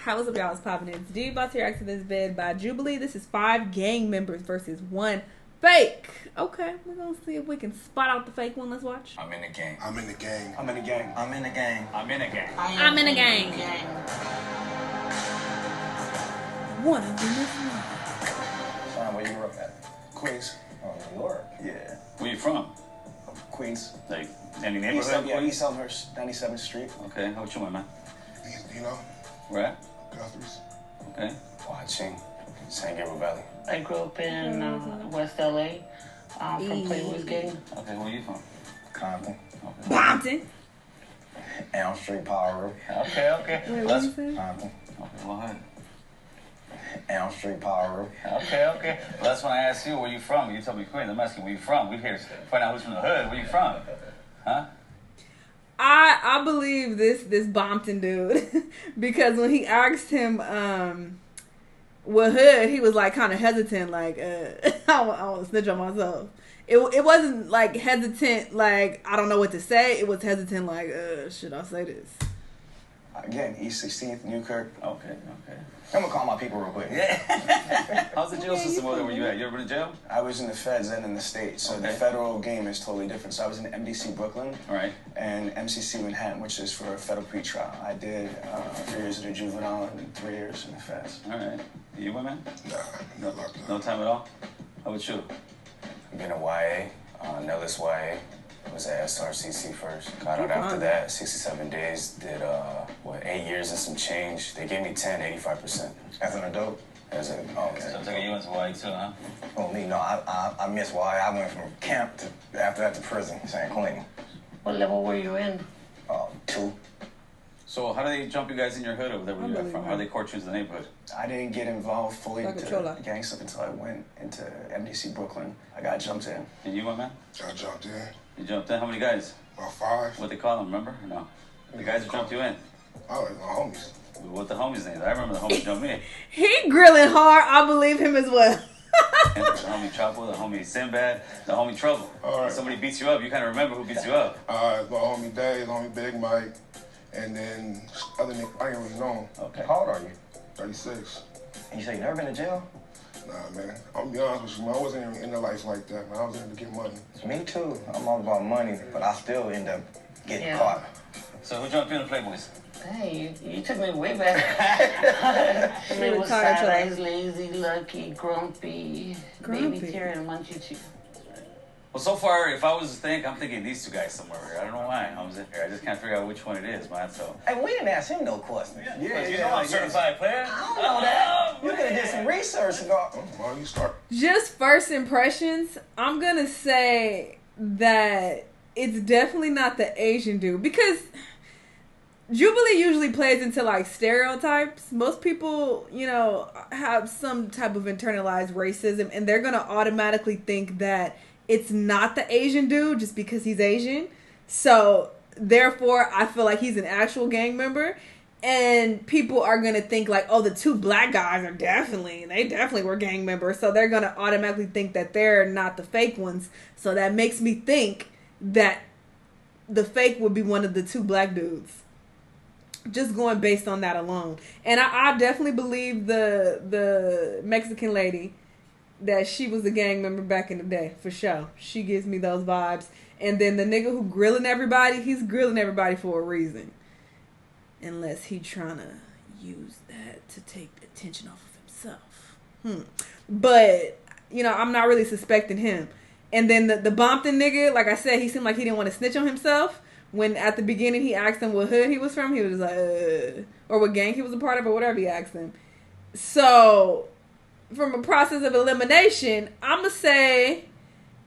How's up, y'all? It's popping in. Today, about to react to this vid by Jubilee. This is 5 gang members versus 1 fake. Okay, we're gonna see if we can spot out the fake one. Let's watch. I'm in the gang. I'm in the gang. I'm in the gang. I'm in the gang. I'm in a gang. I'm in a gang. One of them is mine. Sean, where you grew up at? Queens. Oh, New York. Yeah. Where you from? Queens. Like, any neighborhood? East Elmhurst, 97th Street. Okay, how about you, my man? You know, Where at? Guthrie's. Okay. Watching. San Gabriel Valley. I grew up in West LA, from Playboy's Gang. Okay, where you from? Compton. Okay. Bompton. Elm Street, Power Road. Okay. Wait, what you say? Compton. Okay, well, ahead. Elm Street, Power Road. Okay. Well, that's when I asked you where you from. You told me Queens. I'm asking where you from. We're here to find out who's from the hood. Where you from? Huh? I believe this Bompton dude because when he asked him what hood, he was like kind of hesitant, like I want to snitch on myself. It wasn't like hesitant, like I don't know what to say. It was hesitant, like should I say this? Again, East 16th, Newkirk. Okay. I'm gonna call my people real quick. How's the jail system over there where you at? You ever been to jail? I was in the feds and in the state, so the Okay. federal game is totally different. So I was in MDC Brooklyn. All right. And MCC Manhattan, which is for a federal pretrial. I did 3 years of the juvenile and 3 years in the feds. All right. You, my man? Nah, not locked up. No time at all? How about you? I've been a YA, Nellis YA. Was at SRCC first. Got out after that, 67 days. Did 8 years and some change. They gave me 10, 85%. As an adult? As a So I'm taking you into Hawaii too, huh? Oh me, no, I missed YA. I went from camp to after that to prison, San Quentin. What level were you in? 2. So how do they jump you guys in your hood over there where you're from? Unbelievable. How do they court you into the neighborhood? I didn't get involved fully Like a into chola. gang stuff until I went into MDC Brooklyn. I got jumped in. And you, my man? I jumped in. You jumped in? How many guys? About 5. What they call them, remember? Or no? The guys who jumped you in. I like my homies. What the homies' names? I remember the homies jumped me in. He grilling hard. I believe him as well. And the homie Chapo, the homie Sinbad, the homie Trouble. All right. When somebody beats you up, you kind of remember who beats you up. My homie Dave, homie Big Mike, and then other niggas, I ain't really know him. Okay. How old are you? 36. And you say you never been to jail? Nah, man. I'm gonna be honest with you, man. I wasn't even in the life like that, man. I was in to get money. Me too. I'm all about money, but I still end up getting Yeah. caught. So who jumped you in the Playboys? Hey, you took me way back. Took me with retired Side till- Eyes, Lazy, Lucky, Grumpy, Grumpy. Baby Terry, and Munchie Chew. Well, so far, if I was to think, I'm thinking these two guys somewhere here. I don't know why. I just can't figure out which one it is, man. So. Hey, we didn't ask him no questions. You know I'm certified player. I don't know that. You could have did some research and go. Well, you start. Just first impressions, I'm gonna say that it's definitely not the Asian dude because Jubilee usually plays into like stereotypes. Most people, have some type of internalized racism and they're gonna automatically think that it's not the Asian dude just because he's Asian. So therefore I feel like he's an actual gang member. And people are going to think like, oh, the 2 black guys they definitely were gang members. So they're going to automatically think that they're not the fake ones. So that makes me think that the fake would be one of the 2 black dudes. Just going based on that alone. And I definitely believe the Mexican lady that she was a gang member back in the day, for sure. She gives me those vibes. And then the nigga who grilling everybody, he's grilling everybody for a reason. Unless he trying to use that to take attention off of himself. But, I'm not really suspecting him. And then the Bompton nigga, like I said, he seemed like he didn't want to snitch on himself. When at the beginning he asked him what hood he was from, he was like, or what gang he was a part of, or whatever he asked him. So, from a process of elimination, I'm going to say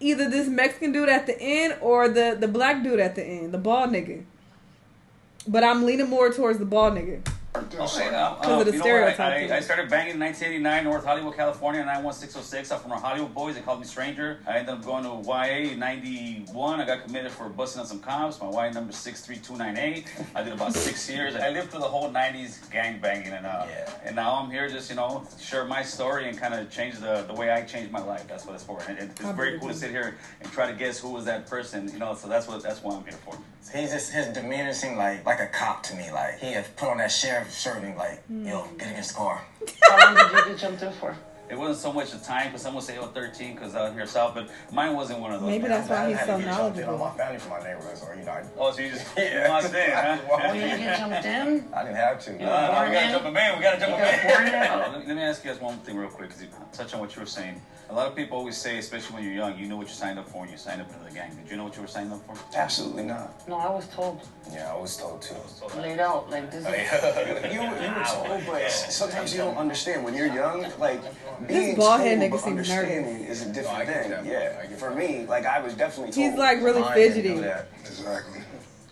either this Mexican dude at the end or the black dude at the end, the bald nigga. But I'm leaning more towards the bald nigga. Okay, of the stereotype. I started banging in 1989, North Hollywood, California, 91606. I'm from the Hollywood boys. They called me stranger. I ended up going to YA in 91. I got committed for busting on some cops. My YA number is 63298. I did about 6 years. I lived through the whole 90s gang banging. And now I'm here just, share my story and kind of change the way I changed my life. That's what it's for. And it's very cool to sit here and try to guess who was that person, so that's why I'm here for. His demeanor seemed like a cop to me. Like he had put on that sheriff shirt and like, yo, get against the car. How long did you get jumped in for? It wasn't so much the time, because some would say, 13, because out here south, but mine wasn't one of those. Maybe that's why he's so knowledgeable. My family from my neighborhood, so Oh, so you just walked in, huh? Oh, you didn't get jumped in? I didn't have to. We gotta jump him in. We gotta jump him in. Let me ask you guys one thing real quick, because you touch on what you were saying. A lot of people always say, especially when you're young, you know what you signed up for when you signed up into the gang. Did you know what you were signing up for? Absolutely not. No, I was told. Yeah, I was told too. Laid out like this. You were told, but sometimes you don't understand. When you're young, like, being bald told head nigga but seems understanding is a different thing. Yeah, for me, like, I was definitely told. He's, like, really I didn't fidgety. do that. Exactly.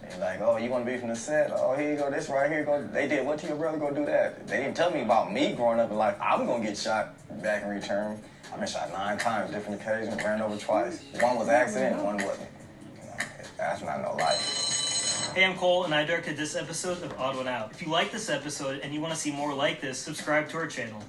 They're like, oh, you want to be from the set? Oh, here you go, this right here. Go. They did what to your brother? Go do that. They didn't tell me about me growing up in life. I'm going to get shot back in return. I've been shot 9 times, different occasions, ran over twice. One was accident, one wasn't. You know, that's not no life. Hey, I'm Cole, and I directed this episode of Odd One Out. If you like this episode and you want to see more like this, subscribe to our channel.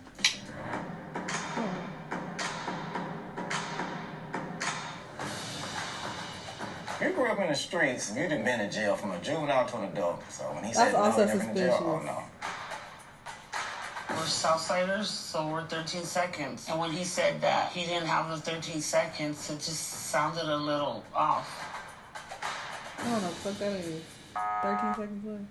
You grew up in the streets, you done been to jail from a juvenile to an adult. So when he That's said also no, you're in jail, oh suspicious. no. We're Southsiders, so we're 13 seconds. And when he said that he didn't have the 13 seconds, it just sounded a little off. I don't know what the fuck that is. 13 seconds left.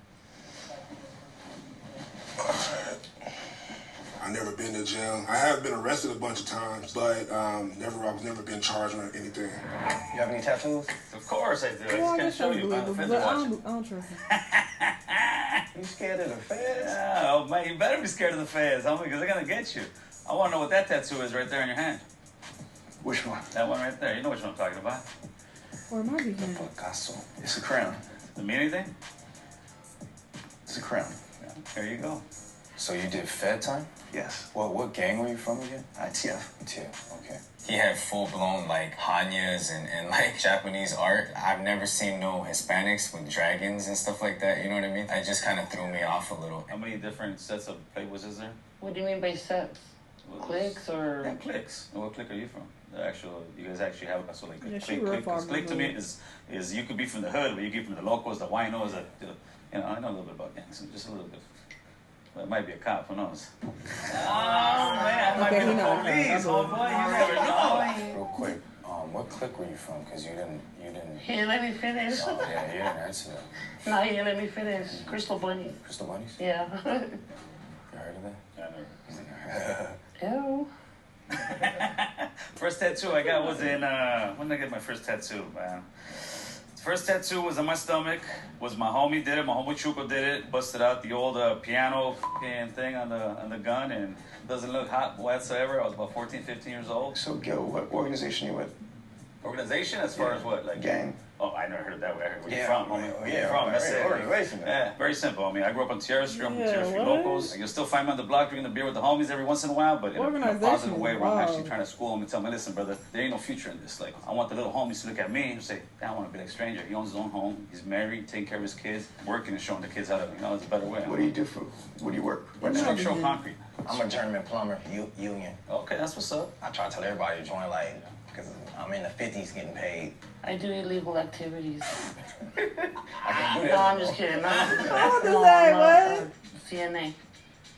I've never been to jail. I have been arrested a bunch of times, but I've never been charged with anything. You have any tattoos? Of course I do. I Well, I just guess can't that's show you. believable, The feds but are I watching. don't trust him. You scared of the feds? Yeah, oh, man, you better be scared of the feds, homie, because they're going to get you. I want to know what that tattoo is right there on your hand. Which one? That one right there. You know which one I'm talking about. Or am I behind? Picasso. It's a crown. Does it mean anything? It's a crown. Yeah, there you go. So you did Fed time? Yes. What gang were you from again? ITF. Okay. He had full-blown, like, Hanyas and like, Japanese art. I've never seen no Hispanics with dragons and stuff like that, you know what I mean? It just kind of threw me off a little. How many different sets of playboys is there? What do you mean by sets? Clicks or? Yeah, clicks. And what clique are you from? The actual, you guys actually have so like Yeah, a she clique. real Clique, far 'cause clique to me removed. is you could be from the hood, but you get from the locals, the winos, you know, I know a little bit about gangs, just a little bit. Well, it might be a cop, who knows? Oh man, I might Okay, be he the knows. police, homeboy. You never know. Real quick, what clique were you from? Because you didn't. He didn't let me finish. Oh yeah, you didn't answer that. No, he didn't let me finish. Crystal Bunny. Crystal Bunnies? Yeah. You heard of that? Yeah, I never. Ew. First tattoo I got was in, when did I get my first tattoo, man? First tattoo was on my stomach, was my homie did it, my homie Chuco did it, busted out the old piano thing on the gun, and doesn't look hot whatsoever. I was about 14, 15 years old. So, Gil, what organization you with? Organization as far as what? Like Gang? Oh, I never heard of that. Where you Yeah, from, homie? oh, Where yeah, you from? That's it. organization, man. Yeah, very simple. I mean, I grew up on Tierra Street. I'm from Yeah, Tierra Street what? locals. You'll still find me on the block drinking the beer with the homies every once in a while, but in a Organization positive is way where I'm actually wild. trying to school them and tell me, listen, brother, there ain't no future in this. Like, I want the little homies to look at me and say, I want to be like Stranger. He owns his own home. He's married, taking care of his kids, working and showing the kids how to, there's a better way. What do you do for? What do you work? Right now? Structural concrete. I'm a journeyman plumber, union. Okay, that's what's up. I try to tell everybody to join, like, because I'm in the 50s getting paid. I do illegal activities. I can do No, that. I'm just kidding. No, What no, is that? I'm What? CNA,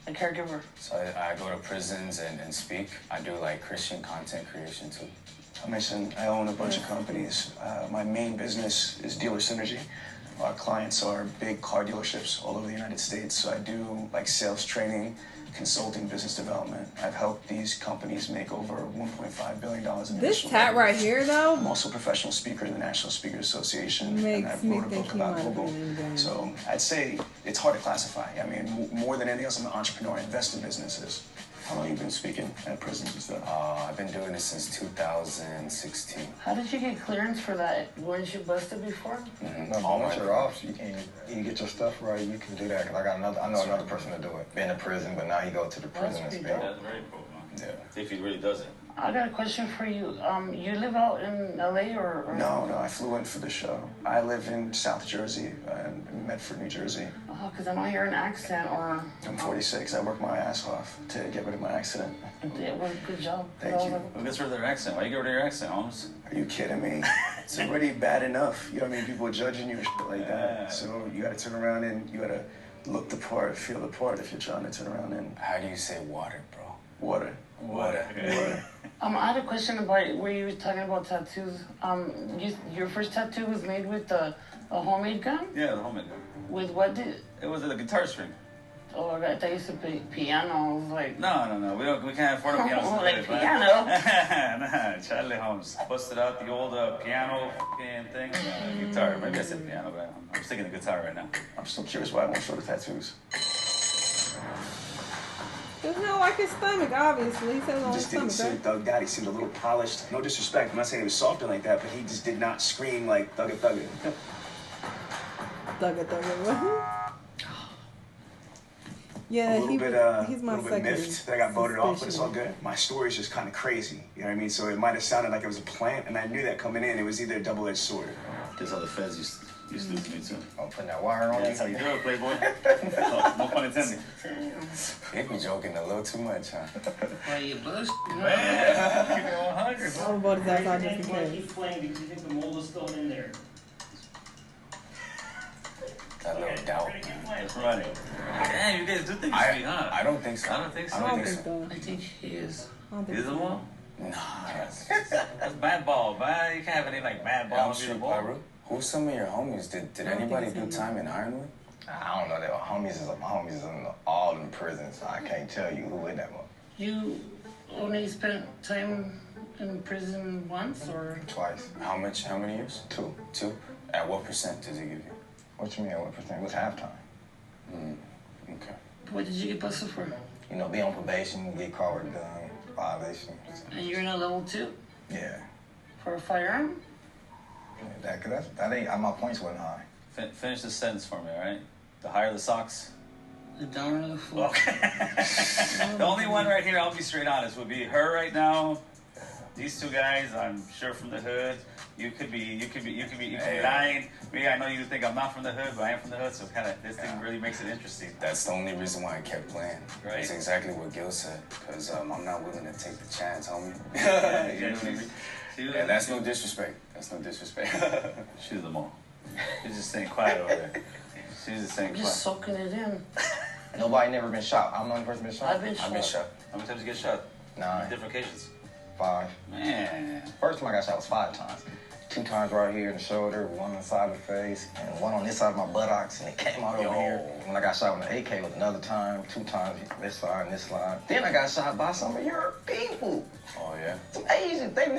a caregiver. So I go to prisons and speak. I do like Christian content creation too. Mason, I own a bunch of companies. My main business is dealer synergy. Our clients are big car dealerships all over the United States. So I do like sales training, consulting, business development. I've helped these companies make over $1.5 billion in This additional tat revenue. right here, though, I'm also a professional speaker in the National Speakers Association, Makes and me I wrote a think book he about might have Google. been in the game. So I'd say it's hard to classify. I mean, more than anything else, I'm an entrepreneur. I invest in businesses. How long have you been speaking at prisons and stuff? I've been doing this since 2016. How did you get clearance for that? Weren't you busted before? Mm-hmm. No, once you're off, you get your stuff right, you can do that. Cause I know another person to do it. Been to prison, but now he go to the prison and pretty speak. dope. That's very cool, man. Yeah. If he really does it. I got a question for you. You live out in LA or? No, I flew in for the show. I live in South Jersey, in Medford, New Jersey. Oh, because I don't hear an accent or. I'm 46. I work my ass off to get rid of my accent. Yeah, well, good job. Thank you. Who gets rid of their accent? Why you get rid of your accent, Holmes? Are you kidding me? It's already bad enough. You know what I mean? People are judging you and shit like that. So you gotta turn around and you gotta look the part, feel the part if you're trying to turn around and... How do you say water, bro? Water. Water. Water. I had a question about where you were talking about tattoos. Your first tattoo was made with a homemade gun? Yeah, the homemade gun. With what did? It was a guitar string. Oh, I thought you used to play piano. I was like... No. We can't afford a piano. Like piano? Nah, Charlie Holmes busted out the old piano thing. Guitar. Maybe I said piano, but I'm sticking the guitar right now. I'm still curious why I won't show the tattoos. There's no like his stomach, obviously. He said it on his Just didn't stomach, seem thugged out. He seemed a little polished. No disrespect. I'm not saying he was softer like that, but he just did not scream like thugga thugga. Thugga. Yeah, a little he's my little bit second. miffed that I got voted off, but it's all good. My story's just kind of crazy. You know what I mean? So it might have sounded like it was a plant, and I knew that coming in. It was either a double-edged sword. This how the feds used to do to me too. I'm putting that wire on That's how you do it, Playboy. No pun intended. They be joking a little too much, huh? Why you bush? Man, keep it 100. I'm about his ass out just in You want to case. keep playing because you think the mold is still in there. That little doubt. That's running. Damn, you guys do think it's me, huh? I don't think so. I don't think so. I don't think so. I think he is. I don't think Is it so. one? Nah. That's Mad Ball, man. You can't have any like Mad Ball I'm and be the sure, ball. Pyro. Who's some of your homies? Did I don't anybody think do it's time in Ironwood? I don't know. That my homies is all in prison, so I can't tell you who in that one. You only spent time in prison once, or? Twice. How many years? 2. 2? At what percent does he give you? What you mean? What percent? It was halftime. Okay. What did you get busted for? You know, be on probation, get caught with a gun, violation. And you're in a level 2 Yeah. for a firearm? That ain't. My points wasn't high. Finish this sentence for me, all right? The higher the socks. The downer the floor. Okay. The only one right here, I'll be straight honest, would be her right now. These two guys, I'm sure from the hood. You could be lying. Me, I know you think I'm not from the hood, but I am from the hood, so this thing really makes it interesting. That's the only reason why I kept playing. Right. That's exactly what Gil said. Because I'm not willing to take the chance, homie. Yeah, You know what I mean? And that's no disrespect. That's no disrespect. She's the mom. She's just staying quiet over there. She's just staying I'm quiet. just soaking it in. Nobody never been shot. I'm the only person been shot. I've been shot. I've been shot. How many times you get shot? 9. Different occasions. 5. Man. First time I got shot was 5 times. 2 times right here in the shoulder, 1 on the side of the face, and 1 on this side of my buttocks, and it came out over here. When I got shot with an AK was another time, 2 times this side and this side. Then I got shot by some of your people. Oh, yeah? Some Asians. They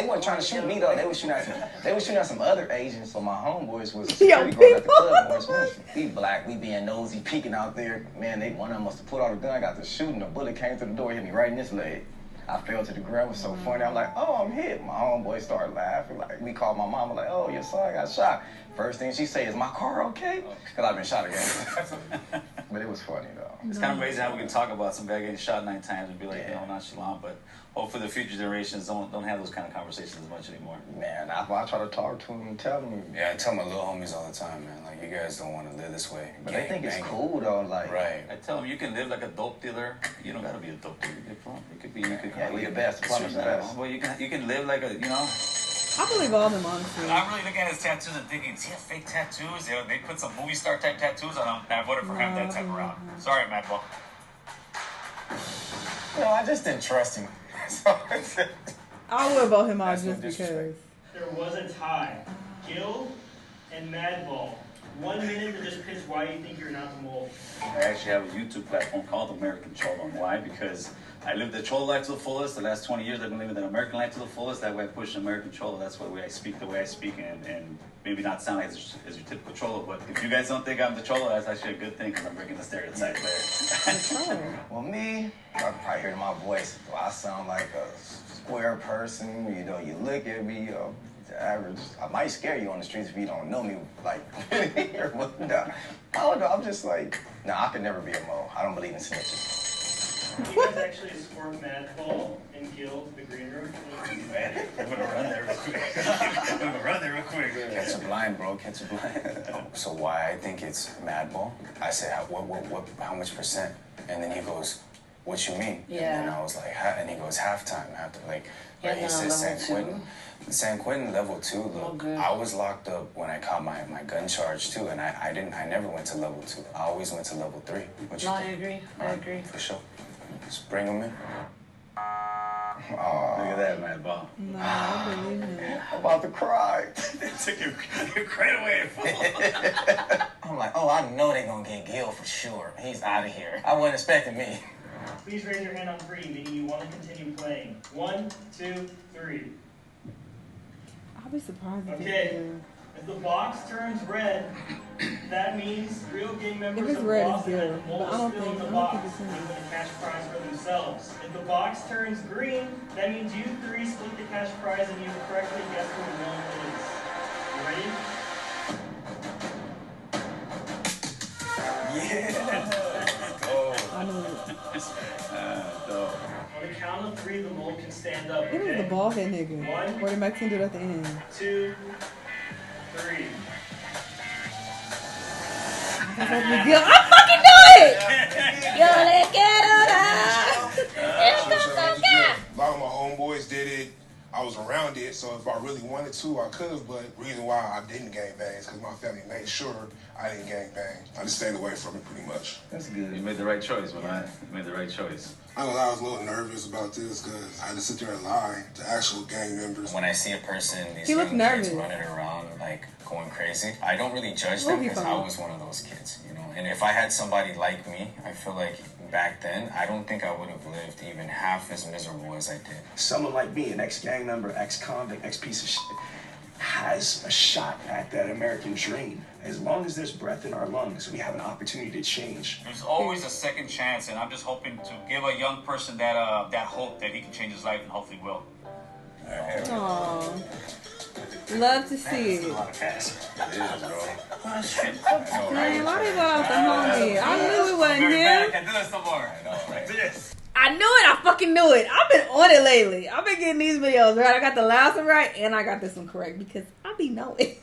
weren't trying to shoot me though. They were shooting at some other Asians. So my homeboys was security guards at the club in Westminster. We black, we being nosy, peeking out there. Man, one of them must have pulled out a gun, got to shooting. A bullet came through the door, hit me right in this leg. I fell to the ground. It was so funny. I'm like, oh, I'm hit. My homeboy started laughing. Like, we called my mama, like, oh, your son got shot. First thing she said, is my car okay? Because I've been shot again. But it was funny, though. It's kind of amazing how we can talk about some guy getting shot 9 times and be like, Yeah. nonchalant, but hopefully the future generations don't have those kind of conversations as much anymore. Man, I try to talk to them and tell them. Yeah, I tell my little homies all the time, man. Like, you guys don't want to live this way. But they think it's Gang cool, though. Like, Right. I tell them you can live like a dope dealer. You don't gotta be a dope dealer. You could yeah, we the best. The plumbers the best. Well, you can live like a, I believe all of them, honestly. I'm really looking at his tattoos and thinking, is he a fake tattoos? They put some movie star type tattoos on him. I voted for him that time around. Sorry, Matt Ball. No, I just didn't trust him. I would vote him out That's no just because. disrespect. There was a tie. Gil and Madball. 1 minute to just pitch why you think you're not the mole. I actually have a YouTube platform called American Cholo. Why? Because I lived the Cholo life to the fullest. The last 20 years I've been living the American life to the fullest. That way I push American Cholo. That's the way I speak and maybe not sound like as your typical Cholo. But if you guys don't think I'm the Cholo, that's actually a good thing because I'm breaking the stereotype there. Well, me, I can probably hear my voice. Do I sound like a square person? You know, you look at me, average. I might scare you on the streets if you don't know me, like, or what. I don't know. I'm just like, I could never be a mole. I don't believe in snitches. Can you guys actually escort Madball and Gil to the green room? I'm gonna run there real quick. Catch a blind, bro. Catch a blind. So why I think it's Madball? I said, how much percent? And then he goes, what you mean? Yeah. And I was like, and he goes, halftime. Like, Yeah, he said San level Quentin. San Quentin level 2. Look, Okay. I was locked up when I caught my gun charge too, and I never went to level 2. I always went to level 3. What you No, I think? agree. I Alright, agree. for sure. Just bring him in. Look at that, man, ball. No, I believe him. I'm about to cry. Took your crate away. I'm like, oh, I know they're gonna get Gil for sure. He's out of here. I wasn't expecting me. Please raise your hand on 3, meaning you want to continue playing. 1, 2, 3. I'll be surprised if Okay. they do. If the box turns red, that means real game members If it's have red, lost it's good, and the but ball I don't is still in think- the I don't think box. it's They in. win a cash prize for themselves. If the box turns green, that means you 3 split the cash prize and you correctly guess who the winner is. You ready? I know it. On the count of 3, the mole can stand up. It was the Okay? bald head nigga. Or the Mexican dude at the end. 2, 3. I fucking knew it! Yo, le A lot of my homeboys did it. I was around it, so if I really wanted to, I could have. But the reason why I didn't gang bang is because my family made sure I didn't gang bang. I just stayed away from it pretty much. That's good. You made the right choice, man. You made the right choice. I know I was a little nervous about this because I had to sit there and lie to actual gang members. When I see a person, these He looked young kids nervous. running around like going crazy, I don't really judge We'll them be because fine. I was one of those kids, you know. And if I had somebody like me, I feel like back then, I don't think I would have lived even half as miserable as I did. Someone like me, an ex-gang member, ex-convict, ex-piece of shit, has a shot at that American dream. As long as there's breath in our lungs, we have an opportunity to change. There's always a second chance, and I'm just hoping to give a young person that that hope that he can change his life, and hopefully will. Aww. Love to see it. It is, bro. Man, why they go out the homie? I knew it wasn't Very bad. I him. can't do this no more. Like this. I knew it. I fucking knew it. I've been on it lately. I've been getting these videos right. I got the last one right and I got this one correct because I be knowing.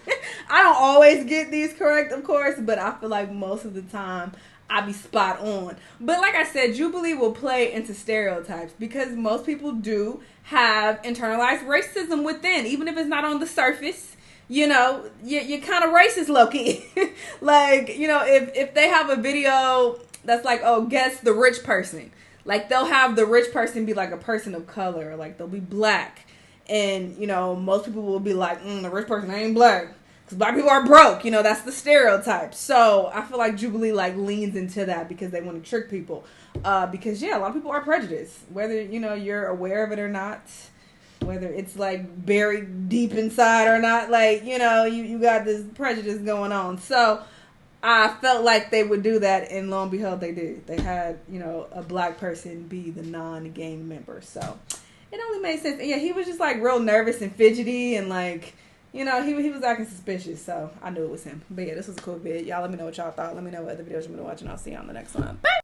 I don't always get these correct, of course, but I feel like most of the time I be spot on. But like I said, Jubilee will play into stereotypes because most people do have internalized racism within, even if it's not on the surface. You know, you're kind of racist, low-key. Like, you know, if they have a video that's like, oh, guess the rich person. Like, they'll have the rich person be like a person of color. Like, they'll be black. And, you know, most people will be like, the rich person ain't black. Because black people are broke. You know, that's the stereotype. So, I feel like Jubilee, like, leans into that because they want to trick people. Because, yeah, a lot of people are prejudiced. Whether, you know, you're aware of it or not. Whether it's, like, buried deep inside or not. Like, you know, you got this prejudice going on. So, I felt like they would do that, and lo and behold, they did. They had, you know, a black person be the non-gang member. So, it only made sense. And yeah, he was just, like, real nervous and fidgety, and, like, you know, he was acting suspicious. So, I knew it was him. But yeah, this was a cool vid. Y'all let me know what y'all thought. Let me know what other videos you want to watch, and I'll see you on the next one. Bye!